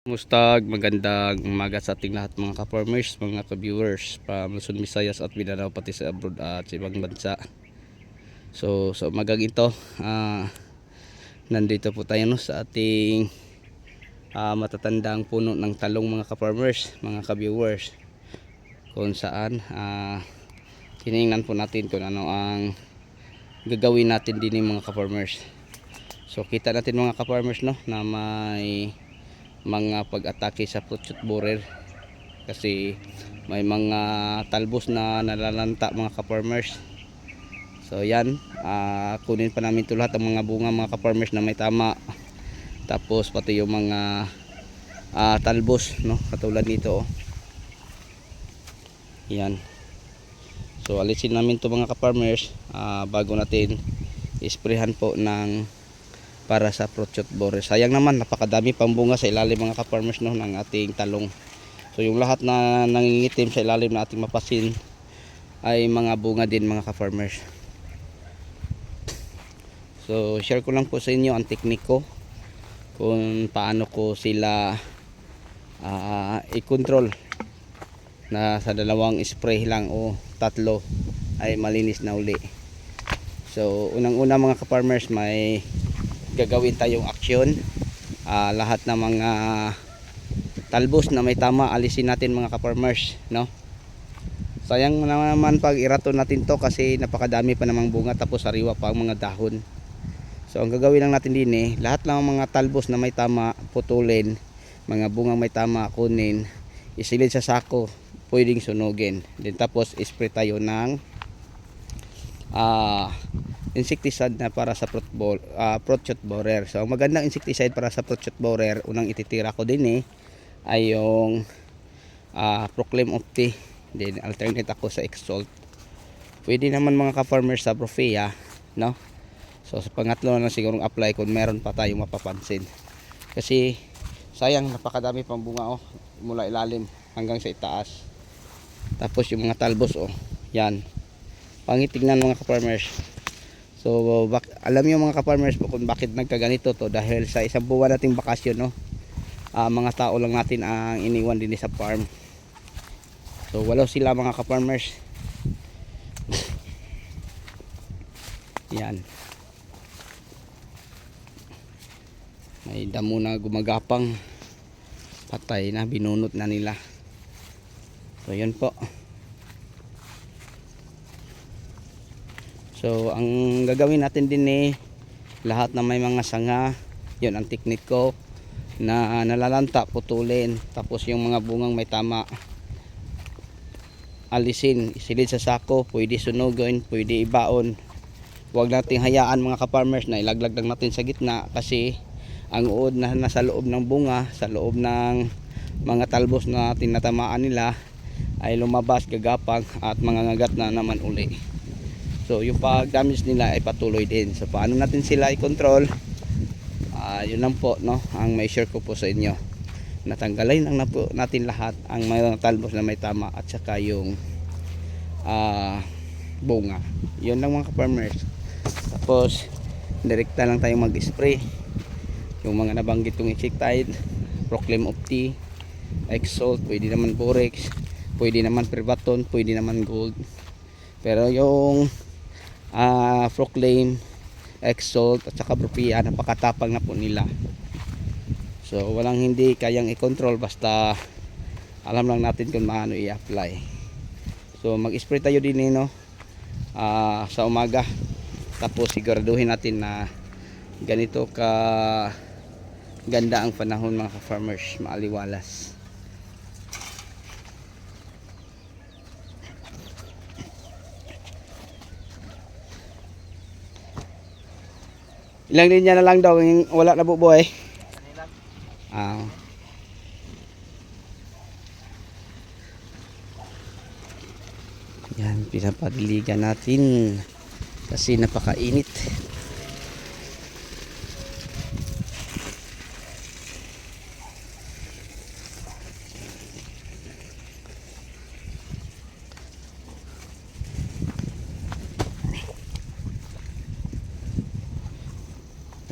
Mustag, magandang umaga sa ating lahat mga ka-farmers, mga ka-viewers from Luzon, Visayas at Mindanao pati sa abroad at sa ibang bansa. So sa umagang ito, nandito po tayo sa ating matatandang puno ng talong mga ka-farmers, mga ka-viewers, kung saan tiningnan po natin kung ano ang gagawin natin din mga ka-farmers. So kita natin mga ka-farmers na may mga pag-atake sa fruit shoot borer kasi may mga talbos na nalalanta mga ka-farmers. So yan, kunin pa namin ito lahat ang mga bunga mga ka-farmers na may tama, tapos pati yung mga talbos katulad nito yan. So alisin namin ito mga ka-farmers bago natin isprehan po ng para sa fruit shoot borer. Sayang naman, napakadami pang bunga sa ilalim mga ka-farmers ng ating talong. So yung lahat na nangingitim sa ilalim na ating mapasin ay mga bunga din mga ka-farmers. So share ko lang po sa inyo ang teknik ko kung paano ko sila i-control na sa dalawang spray lang o tatlo ay malinis na uli. So unang-una mga ka-farmers, may gagawin tayong aksyon. Lahat ng mga talbos na may tama alisin natin mga ka-farmers, sayang naman pag irato natin to kasi napakadami pa namang bunga tapos sariwa pa ang mga dahon. So ang gagawin lang natin din lahat ng mga talbos na may tama putulin, mga bunga may tama kunin, isilid sa sako, pwedeng sunugin, then tapos spray tayo ng insecticide na para sa fruit shoot borer. So magandang insecticide para sa fruit shoot borer, unang ititira ko din ay yung Proclaim of Tea, then alternate ako sa Exalt. Pwede naman mga ka-farmers sa Profea, so sa pangatlo na sigurong apply kung meron pa tayong mapapansin, kasi sayang napakadami pang bunga mula ilalim hanggang sa itaas. Tapos yung mga talbos yan, pangitignan mga ka-farmers. So alam niyo mga ka-farmers kung bakit nagkaganito to, dahil sa isang buwan nating bakasyon mga tao lang natin ang iniwan din sa farm. So wala sila mga ka-farmers. Yan, may damo na gumagapang, patay na, binunot na nila. So yan po. So ang gagawin natin din lahat na may mga sanga, yun ang teknik ko na nalalanta putulin, tapos yung mga bungang may tama alisin, isilid sa sako, pwede sunugin, pwede ibaon. Huwag nating hayaan mga ka-farmers na ilaglag lang natin sa gitna, kasi ang uod na nasa loob ng bunga, sa loob ng mga talbos na tinatamaan nila ay lumabas, gagapang at mangangagat na naman uli. So yung pag-damage nila ay patuloy din. So paano natin sila i-control? Yun lang po ang may share ko po sa inyo. Natanggalin lang na po natin lahat ang mga talbos na may tama at saka yung bunga. Yun lang mga ka-farmers. Tapos direkta lang tayong mag-spray. Yung mga nabanggit kong insecticide, Proclaim of Tea, Exalt, pwede naman Borex, pwede naman Perbaton, pwede naman Gold. Pero yung Proclaim, Exalt at saka Profea, napakatapang na po nila. So walang hindi kayang i-control basta alam lang natin kung paano i-apply. So mag-spray tayo din sa umaga, tapos siguraduhin natin na ganito ka ganda ang panahon mga ka-farmers, maaliwalas. Ilang linya na lang daw yung wala na bubuhay. Yan, pinapadiligan natin kasi napakainit.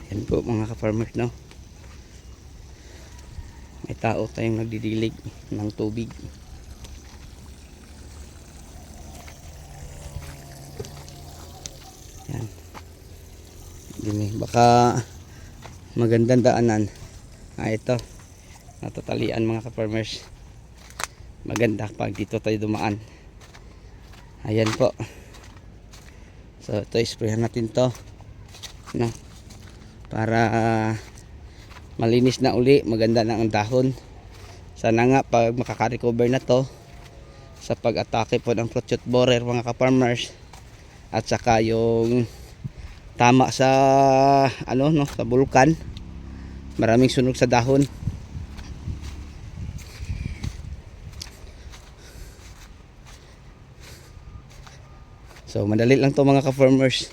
Yan po mga ka-farmers, tao tayong nagdidilig ng tubig. Yan. Dini, baka magandang daanan. Ito. Natatalian mga ka-farmers. Maganda pag dito tayo dumaan. Ayan po. So ito, isprayan natin to. No? Para malinis na uli, maganda na ang dahon. Sana nga pag makaka-recover na to sa pag-atake po ng fruit borer mga ka-farmers, at saka yung tama sa ano no, sa bulkan, maraming sunog sa dahon. So madali lang to mga ka-farmers.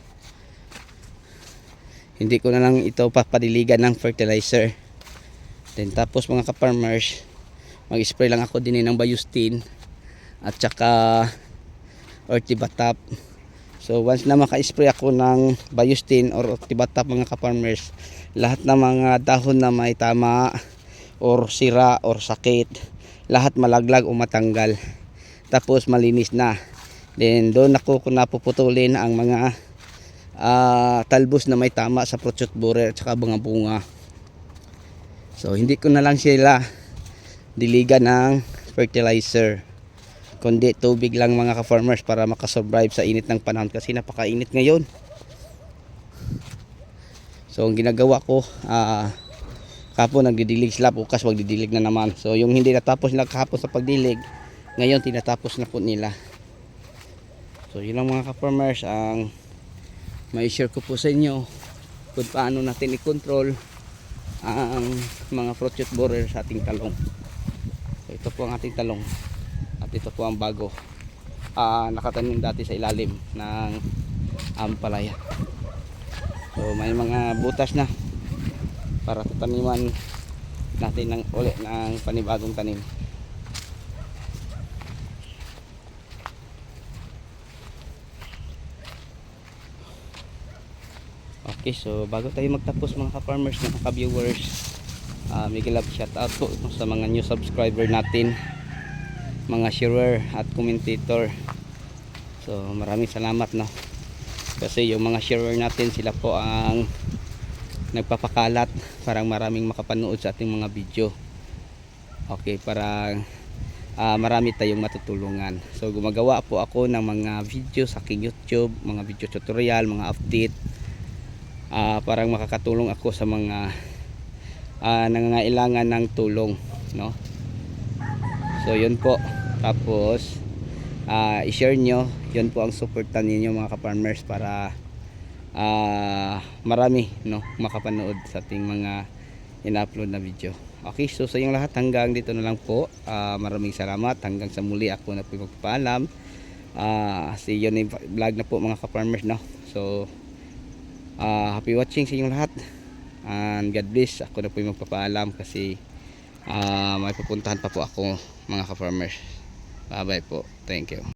Hindi ko na lang ito papadiligan ng fertilizer. Then tapos mga ka-farmers, mag-spray lang ako din ng Biostin at saka Ortibatap. So once na maka-spray ako ng Biostin or Ortibatap mga ka-farmers, lahat ng mga dahon na may tama or sira or sakit, lahat malaglag o matanggal. Tapos malinis na. Then doon ako napuputulin ang mga talbos na may tama sa fruit borer at saka bunga. So hindi ko na lang sila diligan ng fertilizer, kundi tubig lang mga ka-farmers para makasurvive sa init ng panahon, kasi napakainit ngayon. So ang ginagawa ko, kapon nagdidilig sila, bukas magdidilig na naman. So yung hindi natapos nila kahapon sa pagdilig, ngayon tinatapos na po nila. So yun lang mga ka-farmers ang may share ko po sa inyo kung paano natin i-control ang mga fruit borer sa ating talong. So ito po ang ating talong at ito po ang bago, nakatanim dati sa ilalim ng ampalaya. So may mga butas na para tataniman natin ng uli ng panibagong tanim. Okay, so bago tayo magtapos mga ka-farmers, mga ka-viewers, may love shout out po sa mga new subscriber natin, mga sharer at commentator. So maraming salamat, no, kasi yung mga sharer natin, sila po ang nagpapakalat para maraming makapanood sa ating mga video. Okay, para marami tayong matutulungan. So gumagawa po ako ng mga video sa aking YouTube, mga video tutorial, mga update, parang makakatulong ako sa mga nangangailangan ng tulong, no. So yun po. Tapos i-share nyo, yun po ang suportan ninyo mga ka-farmers, para marami, no, makapanood sa ating mga ina-upload na video. Okay, so sa inyong lahat, hanggang dito na lang po. Maraming salamat. Hanggang sa muli, ako na po magpapaalam. See you in vlog na po mga ka-farmers, no. So happy watching sa inyong lahat, and God bless. Ako na po yung magpapaalam kasi may pupuntahan pa po ako mga ka-farmers. Bye bye po, thank you.